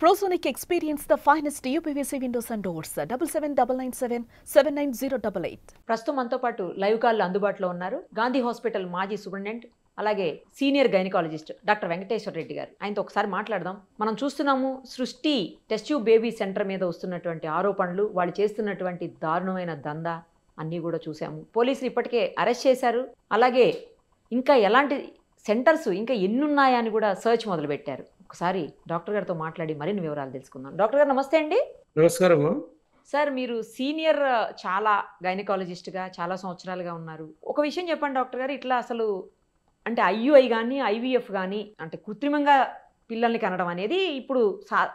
Prosonic experience the finest UPVC windows and doors. 779997 79088. ప్రస్తుతం మనతో పాటు లైవ్ కాల్ అందుబాటులో ఉన్నారు గాంధీ హాస్పిటల్ మాజీ సూపరింటెండెంట్ అలాగే senior gynaecologist doctor Venkateswara Reddy గారు. ఆయనతో ఒకసారి మాట్లాడదాం. మనం చూస్తున్నాము సృష్టి టెస్ట్ ట్యూబ్ బేబీ సెంటర్ మీద వస్తున్నటువంటి ఆరోపణలు, వాళ్ళు చేస్తున్నటువంటి దారుణమైన దందా అన్నీ కూడా చూసాము. పోలీసులు ఇప్పటికే అరెస్ట్ చేశారు. అలాగే ఇంకా ఎలాంటి సెంటర్స్ ఇంకా ఎన్ని ఉన్నాయా అని కూడా సర్చ్ మొదలుపెట్టారు. ఒకసారి డాక్టర్ గారితో మాట్లాడి మరిన్ని వివరాలు తెలుసుకుందాం. డాక్టర్ గారు నమస్తే అండి. నమస్కారం సార్, మీరు సీనియర్ చాలా గైనకాలజిస్ట్గా చాలా సంవత్సరాలుగా ఉన్నారు. ఒక విషయం చెప్పండి డాక్టర్ గారు, ఇట్లా అసలు అంటే ఐయుఐ కానీ ఐవీఎఫ్ కానీ అంటే కృత్రిమంగా పిల్లల్ని కనడం అనేది ఇప్పుడు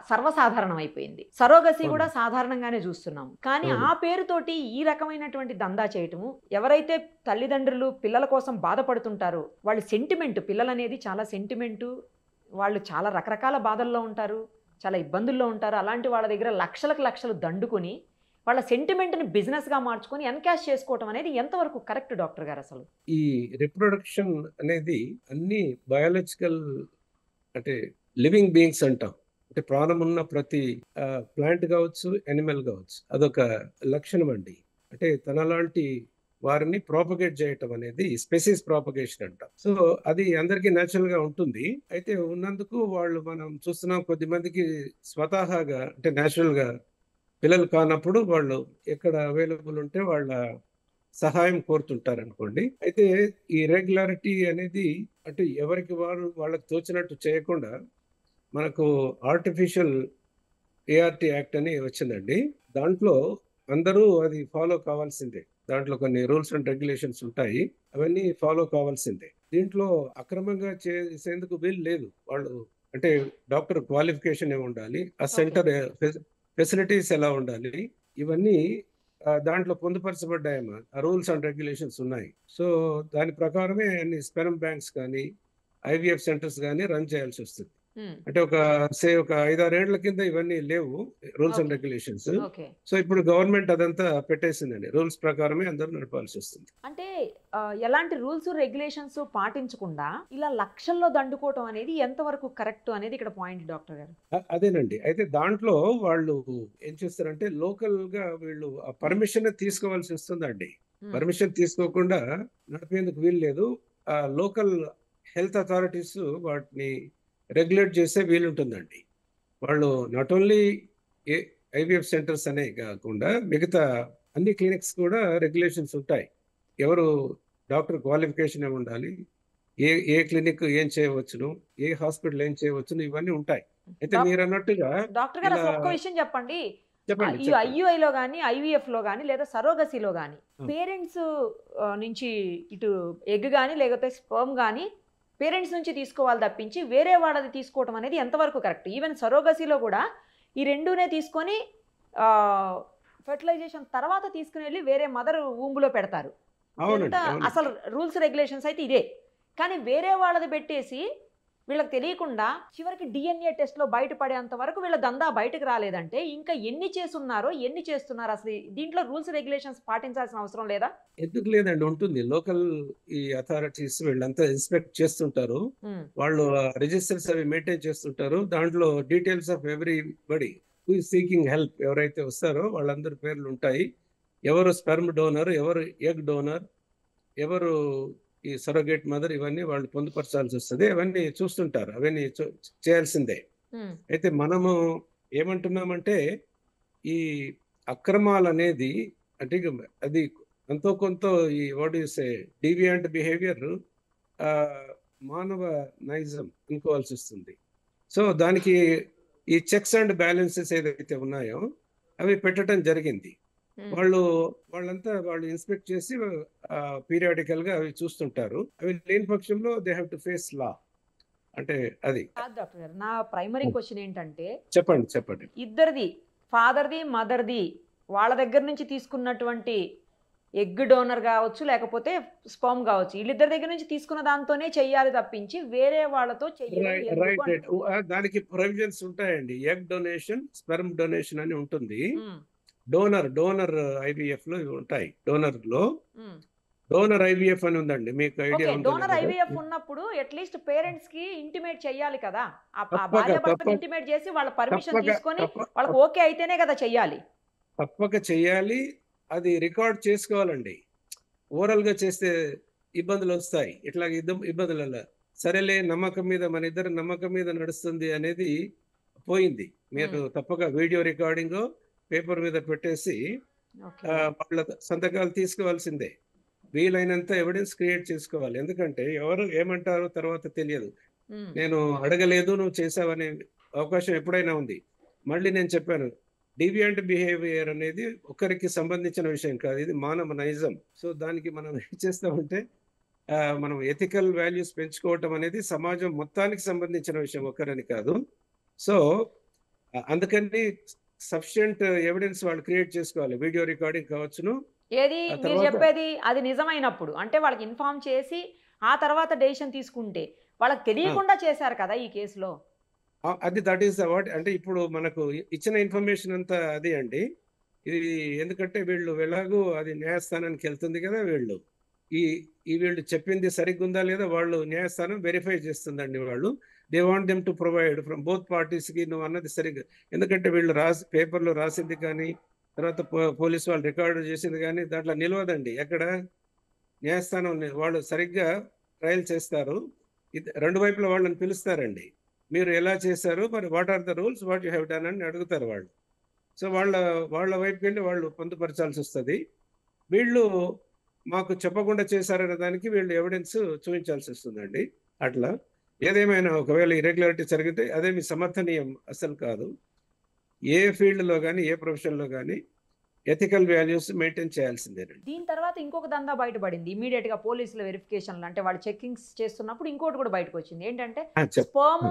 సర్వసాధారణం అయిపోయింది. సరోగసి కూడా సాధారణంగానే చూస్తున్నాము. కానీ ఆ పేరుతోటి ఈ రకమైనటువంటి దందా చేయటము, ఎవరైతే తల్లిదండ్రులు పిల్లల కోసం బాధపడుతుంటారో వాళ్ళ సెంటిమెంట్, పిల్లలు అనేది చాలా సెంటిమెంటు, వాళ్ళు చాలా రకరకాల బాధల్లో ఉంటారు, చాలా ఇబ్బందుల్లో ఉంటారు. అలాంటి వాళ్ళ దగ్గర లక్షలకు లక్షలు దండుకొని వాళ్ళ సెంటిమెంట్ని బిజినెస్గా మార్చుకొని ఎన్కాష్ చేసుకోవటం అనేది ఎంతవరకు కరెక్ట్ డాక్టర్ గారు? అసలు ఈ రిప్రొడక్షన్ అనేది అన్ని బయాలజికల్ అంటే లివింగ్ బీయింగ్స్ అంటాం. అంటే ప్రాణం ఉన్న ప్రతి ప్లాంట్ కావచ్చు, యానిమల్ కావచ్చు, అదొక లక్షణం అండి. అంటే తనలాంటి వారిని ప్రాపగేట్ చేయటం అనేది స్పెసిస్ ప్రాపగేషన్ అంటాం. సో అది అందరికీ న్యాచురల్ గా ఉంటుంది. అయితే ఉన్నందుకు వాళ్ళు మనం చూస్తున్నాం, కొద్ది మందికి స్వతహాగా అంటే న్యాచురల్ గా పిల్లలు కానప్పుడు వాళ్ళు ఎక్కడ అవైలబుల్ ఉంటే వాళ్ళ సహాయం కోరుతుంటారు అనుకోండి. అయితే ఈ రెగ్యులారిటీ అనేది అంటే ఎవరికి వారు వాళ్ళకి తోచినట్టు చేయకుండా మనకు ఆర్టిఫిషియల్ ఏఆర్టీ యాక్ట్ అని వచ్చిందండి. దాంట్లో అందరూ అది ఫాలో కావాల్సిందే. దాంట్లో కొన్ని రూల్స్ అండ్ రెగ్యులేషన్స్ ఉంటాయి, అవన్నీ ఫాలో కావాల్సిందే. దీంట్లో అక్రమంగా చేసేందుకు వీలు లేదు. వాళ్ళు అంటే డాక్టర్ క్వాలిఫికేషన్ ఏమి ఉండాలి, ఆ సెంటర్ ఫెసిలిటీస్ ఎలా ఉండాలి, ఇవన్నీ దాంట్లో పొందుపరచబడ్డాయమ్మా. ఆ రూల్స్ అండ్ రెగ్యులేషన్స్ ఉన్నాయి. సో దాని ప్రకారమే అన్ని స్పెర్మ్ బ్యాంక్స్ కానీ ఐవీఎఫ్ సెంటర్స్ కానీ రన్ చేయాల్సి వస్తుంది. అంటే ఒక 5-6 ఏళ్ల కింద ఇవన్నీ లేవు రూల్స్ అండ్ రెగ్యులేషన్స్. సో ఇప్పుడు గవర్నమెంట్ అదంతా పెట్టేసిందండి. రూల్స్ ప్రకారమే అందరూ నడపాల్సి వస్తుంది. అంటే ఎలాంటి రూల్స్ రెగ్యులేషన్స్ పాటించకుండా ఇలా లక్షల్లో దండుకోవటం అనేది ఎంతవరకు కరెక్ట్ అనేది ఇక్కడ పాయింట్ డాక్టర్ గారు. అదేనండి. అయితే దాంట్లో వాళ్ళు ఏం చేస్తారంటే లోకల్ గా వీళ్ళు ఆ పర్మిషన్ తీసుకోవాల్సి వస్తుందండి. పర్మిషన్ తీసుకోకుండా నడిపేందుకు వీలు లేదు. ఆ లోకల్ హెల్త్ అథారిటీస్ వాటిని రెగ్యులేట్ చేసే వీలుంటుందండి. వాళ్ళు నాట్ ఓన్లీ ఐవీఎఫ్ సెంటర్స్ అనే కాకుండా మిగతా అన్ని క్లినిక్స్ కూడా రెగ్యులేషన్స్ ఉంటాయి. ఎవరు డాక్టర్ క్వాలిఫికేషన్ ఏమి ఉండాలి, ఏ క్లినిక్ ఏం చేయవచ్చును, ఏ హాస్పిటల్ ఏం చేయవచ్చును, ఇవన్నీ ఉంటాయి. అయితే మీరు అన్నట్టుగా డాక్టర్ గారు ఒక్క విషయం చెప్పండి. ఈ ఐయుఐలో కానీ ఐవీఎఫ్ లో కానీ లేదా సరోగసీలో కానీ పేరెంట్స్ నుంచి ఇటు ఎగ్ కానీ లేకపోతే స్పర్మ్ కానీ పేరెంట్స్ నుంచి తీసుకోవాలి తప్పించి వేరే వాళ్ళది తీసుకోవటం అనేది ఎంతవరకు కరెక్ట్? ఈవెన్ సరోగసీలో కూడా ఈ రెండునే తీసుకొని ఫెర్టిలైజేషన్ తర్వాత తీసుకుని వెళ్ళి వేరే మదర్ ఊంబులో పెడతారు. అసలు రూల్స్ రెగ్యులేషన్స్ అయితే ఇదే. కానీ వేరే వాళ్ళది పెట్టేసి వీళ్ళకి తెలియకుండా చివరికి డిఎన్ఏ టెస్ట్లో బయటపడేంత వరకు వీళ్ళ దందా బయటకు రాలేదంటే ఇంకా ఎన్ని చేస్తున్నారో ఎన్ని చేస్తున్నారు? అసలు దీంట్లో రూల్స్ రెగ్యులేషన్స్ పాటించాల్సిన అవసరం లేదా? ఎందుకు లేదండి, ఉంటుంది. లోకల్ ఈ అథారిటీస్ వీళ్ళంతా ఇన్స్పెక్ట్ చేస్తుంటారు. వాళ్ళు రిజిస్టర్స్ అవి మెయింటైన్ చేస్తుంటారు. దాంట్లో details of everybody who is seeking help ఎవరైతే వస్తారో వాళ్ళందరి పేర్లు ఉంటాయి. ఎవరు స్పెర్మ్ డోనర్, ఎవరు ఎగ్ డోనర్, ఎవరు ఈ సరోగేట్ మదర్, ఇవన్నీ వాళ్ళు పొందుపరచాల్సి వస్తుంది. అవన్నీ చూస్తుంటారు, అవన్నీ చేయాల్సిందే. అయితే మనము ఏమంటున్నామంటే ఈ అక్రమాలు అనేది అంటే అది ఎంతో కొంత ఈ what you say deviant behaviour, మానవ నైజం అనుకోవాల్సి వస్తుంది. సో దానికి ఈ చెక్స్ అండ్ బ్యాలెన్సెస్ ఏదైతే ఉన్నాయో అవి పెట్టడం జరిగింది. వాళ్ళంతా వాళ్ళు ఇన్స్పెక్ట్ చేసి పీరియాడికల్ గా అవి చూస్తుంటారు. అవి లేని పక్షంలో దే హ్యావ్ టు ఫేస్ లా. అంటే అది డాక్టర్ గారు, నా ప్రైమరీ క్వశ్చన్ ఏంటంటే చెప్పండి ఇద్దరిది, ఫాదర్ది మదర్ది, వాళ్ళ దగ్గర నుంచి తీసుకున్నటువంటి ఎగ్ డోనర్ కావచ్చు లేకపోతే స్పర్మ్ కావచ్చు, వీళ్ళిద్దరి దగ్గర నుంచి తీసుకున్న దాంతోనే చెయ్యాలి తప్పించి వేరే వాళ్ళతో చెయ్యాలి. దానికి ప్రొవిజన్స్ ఉంటాయండి. ఎగ్ డొనేషన్, స్పెర్మ్ డొనేషన్ అని ఉంటుంది. డోనర్ ఐవీఎఫ్ లో ఉంటాయి. డోనర్ లో డోనర్ ఐవీఎఫ్ అని ఉందండి, మీకు ఐడియా ఓకే. ఉందో డోనర్ లేదో. ఐవీఎఫ్ ఉన్నప్పుడు అట్‌లీస్ట్ పేరెంట్స్ కి ఇంటిమేట్ చేయాలి కదా! ఆ తప్పక భార్యాభర్తలు తప్ప ఇంటిమేట్ చేసి వాళ్ళ పర్మిషన్ తప్పక తీసుకొని తప్ప వాళ్ళకి ఓకే అయితేనే కదా చెయ్యాలి. తప్పక చెయ్యాలి. అది రికార్డ్ చేసుకోవాలండి. ఓరల్‌గా చేస్తే ఇబ్బందులొస్తాయి. ఇట్లా ఇబ్బందులల్ల సరేలే నమ్మకం మీద, మన ఇద్దరి నమ్మకం మీద నడుస్తుంది అనేది పోయింది. మీరు హ్మ్. తప్పక వీడియో రికార్డింగో పేపర్ మీద పెట్టేసి ఓకే. వాళ్ళ సంతకాలు తీసుకోవాల్సిందే. వీలైనంత ఎవిడెన్స్ క్రియేట్ చేసుకోవాలి. ఎందుకంటే ఎవరు ఏమంటారో తర్వాత తెలియదు. హ్మ్. నేను అడగలేదు, నువ్వు చేసావనే అవకాశం ఎప్పుడైనా ఉంది. మళ్ళీ నేను చెప్పాను, డీవియంట్ బిహేవియర్ అనేది ఒకరికి సంబంధించిన విషయం కాదు. ఇది మానవ నైజం. సో దానికి మనం ఏం చేస్తామంటే మనం ఎథికల్ వాల్యూస్ పెంచుకోవటం అనేది సమాజం మొత్తానికి సంబంధించిన విషయం, ఒక్కరని కాదు. సో అందుకని సఫిషియంట్ ఎవిడెన్స్ వాళ్ళు క్రియేట్ చేసుకోవాలి. వీడియో రికార్డింగ్ కావచ్చును. ఏది ఆ మీరు తర్వాత చెప్పేది అది నిజమైనప్పుడు. అంటే వాళ్ళకి ఇన్ఫార్మ్ చేసి ఆ తర్వాత డెసిషన్ తీసుకుంటే. వాళ్ళకి ఆ! తెలియకుండా చేశారు కదా ఈ కేసులో. అది దట్ ఈస్ ద వాట్. అంటే ఇప్పుడు మనకు ఇచ్చిన ఇన్ఫర్మేషన్ అంతా అదే అండి. ఇది ఎందుకంటే వీళ్ళు ఎలాగో అది న్యాయస్థానానికి వెళ్తుంది కదా వీళ్ళు. ఈ ఈ వీళ్ళు చెప్పింది సరిగ్గుందా లేదా వాళ్ళు న్యాయస్థానం వెరిఫై చేస్తుందండి వాళ్ళు. They want them to provide from both పార్టీస్‌కి నువ్వు అన్నది సరిగ్గా, ఎందుకంటే వీళ్ళు పేపర్‌లో రాసింది కానీ, తర్వాత పోలీస్ వాళ్ళు రికార్డ్ చేసింది కానీ దాంట్లో నిలవదండి. ఎక్కడ న్యాయస్థానం వాళ్ళు సరిగ్గా ట్రయల్ చేస్తారు. రెండు వైపుల వాళ్ళని పిలుస్తారండి. మీరు ఎలా చేశారు? మరి what are the rules? What you have done అని అడుగుతారు వాళ్ళు. సో వాళ్ళ వాళ్ళ వైపుకెళ్ళి వాళ్ళు పొందుపరచాల్సొస్తది. వీళ్ళు మాకు చెప్పకుండా చేశారనే దానికి వీళ్ళు ఎవిడెన్స్ చూయించాల్సొస్తుందండి. అట్లా. ఏదేమైనా ఒకవేళ ఇర్రెగ్యులారిటీ జరిగితే అదేమి సమర్థనీయం అస్సలు కాదు. ఏ ఫీల్డ్‌లో గాని, ఏ ప్రొఫెషన్‌లో గాని ఎథికల్ వాల్యూస్ మెయింటైన్ చేయాల్సిందేనండి. దీని తర్వాత ఇంకొక దందా బయటపడింది. ఇమ్మీడియేట్‌గా పోలీసుల వెరిఫికేషన్‌లు అంటే వాళ్ళు చెకింగ్స్ చేస్తున్నప్పుడు ఇంకోటి కూడా బయటకొచ్చింది. ఏంటంటే స్పెర్మ్,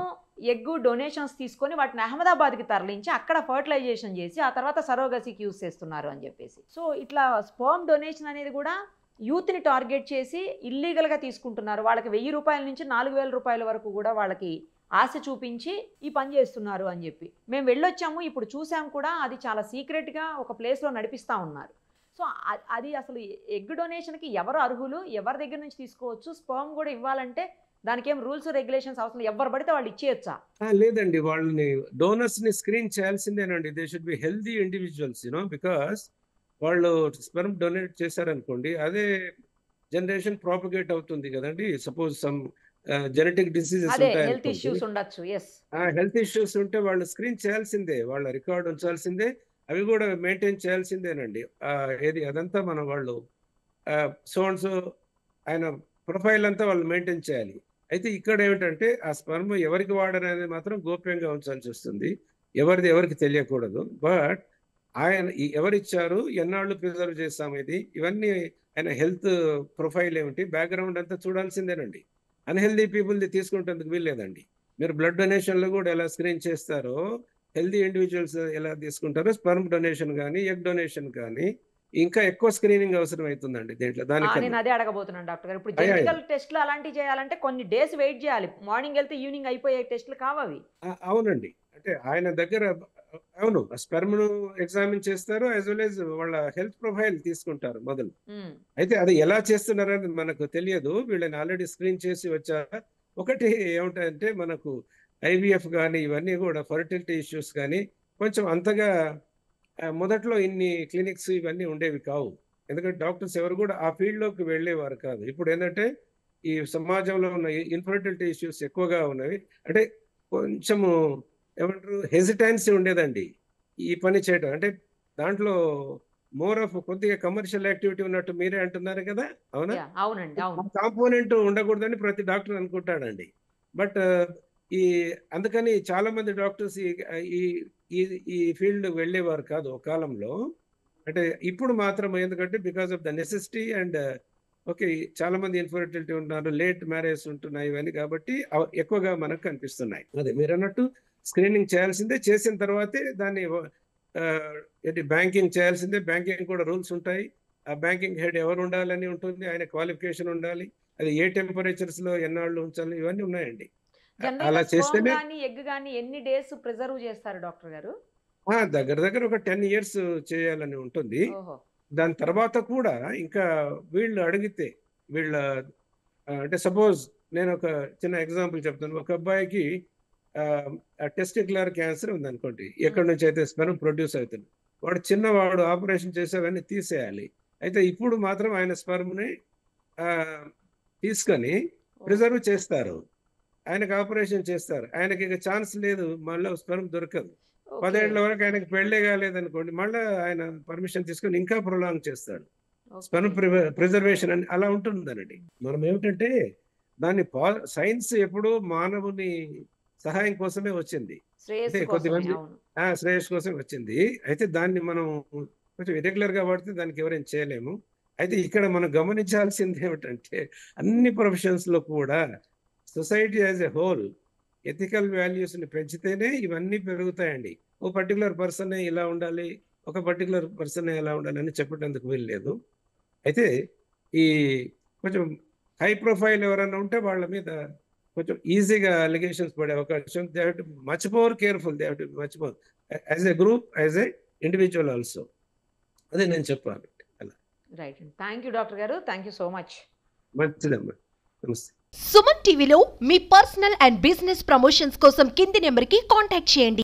ఎగ్ డొనేషన్స్ తీసుకొని వాటిని అహ్మదాబాద్‌కి తరలించి అక్కడ ఫెర్టిలైజేషన్ చేసి ఆ తర్వాత సరోగసీకి యూజ్ చేస్తున్నారు అని చెప్పేసి. సో ఇట్లా స్పెర్మ్ డొనేషన్ అనేది కూడా యూత్‌ని టార్గెట్ చేసి ఇల్లీగల్‌గా తీసుకుంటున్నారు. వాళ్ళకి ₹1000 నుంచి ₹4000 వరకు కూడా వాళ్ళకి ఆశ చూపించి ఈ పని చేస్తున్నారు అని చెప్పి. మేము వెళ్ళొచ్చాము. ఇప్పుడు చూసాం కూడా అది చాలా సీక్రెట్‌గా ఒక ప్లేస్‌లో నడిపిస్తా ఉన్నారు. సో అది అసలు ఎగ్ డొనేషన్‌కి ఎవరు అర్హులు? ఎవరి దగ్గర నుంచి తీసుకోవచ్చు? స్పెర్మ్ కూడా ఇవ్వాలంటే దానికేం రూల్స్, రెగ్యులేషన్స్ అవసరం లేదు. ఎవ్వరు పడితే వాళ్ళు ఇచ్చేయొచ్చా? లేదండి. వాళ్ళని డోనర్స్‌ని స్క్రీన్ చేయాల్సిందేనండి. They should be healthy individuals because వాళ్ళు స్పెర్మ్ డొనేట్ చేశారనుకోండి, అదే జనరేషన్ ప్రాపగేట్ అవుతుంది కదండీ. సపోజ్ సమ్ జెనెటిక్ డిసీజెస్ అదే హెల్త్ ఉంటాయనుకోండి. ఇష్యూస్ ఉండొచ్చు. యెస్. హెల్త్ ఇష్యూస్ ఉంటే వాళ్ళు స్క్రీన్ చేయాల్సిందే. వాళ్ళ రికార్డ్ ఉంచాల్సిందే. అవి కూడా మెయింటైన్ చేయాల్సిందేనండి. ఏది అదంతా మనం వాళ్ళు సో అండ్ సో ఆయన ప్రొఫైల్ అంతా వాళ్ళు మెయింటైన్ చేయాలి. అయితే ఇక్కడ ఏమిటంటే ఆ స్పెర్మ్ ఎవరికి వాడరనేది మాత్రం గోప్యంగా ఉంచాల్సి వస్తుంది. ఎవరిది ఎవరికి తెలియకూడదు. బట్ ఆయన ఎవరిచ్చారు? ఎన్నాళ్ళు ప్రిజర్వ్ చేస్తాం ఇది? ఇవన్నీ ఆయన హెల్త్ ప్రొఫైల్ ఏమిటి? బ్యాక్‌గ్రౌండ్ అంతా చూడాల్సిందేనండి. అన్‌హెల్తీ పీపుల్‌ది తీసుకుంటందుకు వీల్లేదండి. మీరు బ్లడ్ డొనేషన్‌లో కూడా ఎలా స్క్రీన్ చేస్తారో, హెల్తీ ఇండివిడ్యువల్స్ ఎలా తీసుకుంటారో స్పెర్మ్ డొనేషన్ గానీ, ఎగ్ డొనేషన్ కానీ ఇంకా ఎక్కువ స్క్రీనింగ్ అవసరం అవుతుందండి దీంట్లో నేను దానికన్నా. అదే అడగబోతున్నాను డాక్టర్ గారు. ఇప్పుడు అయ్యో! జెనెటికల్ టెస్ట్‌లు అలాంటివి చేయాలంటే కొన్ని డేస్ వెయిట్ చేయాలి. మార్నింగ్ ఎళ్తే ఈవినింగ్ అయిపోయే టెస్ట్‌లు కావవి. అవునండి. అంటే ఆయన దగ్గర అవును. స్పెర్మ్‌ను ఎగ్జామిన్ చేస్తారు. యాస్ వెల్ యాస్ వాళ్ళ హెల్త్ ప్రొఫైల్ తీసుకుంటారు మొదలు. హ్మ్. అయితే అది ఎలా చేస్తున్నారనేది మనకు తెలియదు. వీళ్ళని ఆల్రెడీ స్క్రీన్ చేసి వచ్చారా? ఒకటి ఏమిటంటే మనకు ఐవీఎఫ్ గాని, ఇవన్నీ కూడా ఫెర్టిలిటీ ఇష్యూస్ గాని కొంచెం అంతగా మొదట్లో ఇన్ని క్లినిక్స్ ఇవన్నీ ఉండేవి కావు. ఎందుకంటే డాక్టర్స్ ఎవరు కూడా ఆ ఫీల్డ్‌లోకి వెళ్ళేవారు కాదు. ఇప్పుడేందంటే ఈ సమాజంలో ఉన్న ఇన్ఫెర్టిలిటీ ఇష్యూస్ ఎక్కువగా ఉన్నవి. అంటే కొంచెము ఏమంటారు హెసిటెన్సీ ఉండేదండి ఈ పని చేయడం. అంటే దాంట్లో మోర్ ఆఫ్ కొద్దిగా కమర్షియల్ యాక్టివిటీ ఉన్నట్టు మీరే అంటున్నారు కదా! అవునా? యాహ్! అవునండి. ఆ అవును. కాంపోనెంట్ ఉండకూడదని ప్రతి డాక్టర్ అనుకుంటాడండి. బట్ ఈ అందుకని చాలా మంది డాక్టర్స్ ఈ ఈ ఈ ఫీల్డ్ వెళ్ళేవారు కాదు ఒక కాలంలో. అంటే ఇప్పుడు మాత్రం ఎందుకంటే because of the necessity and okay. చాలా మంది ఇన్ఫెర్టిలిటీ ఉన్నారు. లేట్ మ్యారేజెస్ ఉంటున్నాయి ఇవన్నీ కాబట్టి ఎక్కువగా మనకు కనిపిస్తున్నాయి. అదే మీరన్నట్టు స్క్రీనింగ్ చేయాల్సిందే. చేసిన తర్వాతే దాన్ని ఏంటి బ్యాంకింగ్ చేయాల్సిందే. బ్యాంకింగ్ కూడా రూల్స్ ఉంటాయి. ఆ బ్యాంకింగ్ హెడ్ ఎవరు ఉండాలని ఉంటుంది. ఆయన క్వాలిఫికేషన్ ఉండాలి. అది ఏ టెంపరేచర్స్‌లో ఎన్నాళ్ళు ఉంచాలి ఇవన్నీ ఉన్నాయండి. జనరల్‌గా అలా స్పెర్మ్ చేస్తేనే గాని, ఎగ్ గాని ఎన్ని డేస్ ప్రిజర్వ్ చేస్తారు డాక్టర్ గారు? దగ్గర దగ్గర ఒక 10 ఇయర్స్ చేయాలని ఉంటుంది. ఓహో! దాని తర్వాత కూడా ఇంకా వీళ్ళు అడిగితే వీళ్ళ అంటే సపోజ్ నేను ఒక చిన్న ఎగ్జాంపుల్ చెప్తాను. ఒక అబ్బాయికి టెస్టిక్యులర్ క్యాన్సర్ ఉందనుకోండి, ఎక్కడి నుంచి అయితే స్పెర్మ్ ప్రొడ్యూస్ అవుతుంది, వాడు చిన్నవాడు, ఆపరేషన్ చేసేవన్నీ తీసేయాలి. అయితే ఇప్పుడు మాత్రం ఆయన స్పెర్మ్ని తీసుకొని ప్రిజర్వ్ చేస్తారు, ఆయనకు ఆపరేషన్ చేస్తారు. ఆయనకి ఇక ఛాన్స్ లేదు, మళ్ళీ స్పెర్మ్ దొరకదు. 10 ఏళ్ల వరకు ఆయనకి పెళ్ళే కాలేదనుకోండి, మళ్ళీ ఆయన పర్మిషన్ తీసుకొని ఇంకా ప్రొలాంగ్ చేస్తాడు. స్పెర్మ్ ప్రిజర్వేషన్ అని అలా ఉంటుందనండి. మనం ఏమిటంటే దాన్ని సైన్స్ ఎప్పుడూ మానవుని సహాయం కోసమే వచ్చింది, అంటే కొద్దిమంది శ్రేయస్ కోసమే వచ్చింది. అయితే దాన్ని మనం కొంచెం ఇరెగ్యులర్ గా వాడితే దానికి ఎవరేం చేయలేము. అయితే ఇక్కడ మనం గమనించాల్సింది ఏమిటంటే అన్ని ప్రొఫెషన్స్ లో కూడా society as a whole ethical values ని పెంచితేనే ఇవన్నీ పెరుగుతాయండి. ఓ పర్టికులర్ పర్సన్ ఇలా ఉండాలి, ఒక పర్టికులర్ పర్సన్ ఎలా ఉండాలి అని చెప్పడానికి వీలు లేదు. అయితే ఈ కొంచెం హై ప్రొఫైల్ ఎవరైనా ఉంటే వాళ్ళ మీద కొంచెం ఈజీగా అలిగేషన్స్ పడే అవకాశం. They have too much more careful, they have too much more as a group, as a individual also. అదే నేను చెప్పాను. అలా రైట్. థ్యాంక్ యూ డాక్టర్ గారు, థ్యాంక్ యూ సో మచ్. మంచిదమ్మా, నమస్తే. సుమన్ టీవీలో మీ పర్సనల్ అండ్ బిజినెస్ ప్రమోషన్స్ కోసం కింది నెంబర్కి కాంటాక్ట్ చేయండి.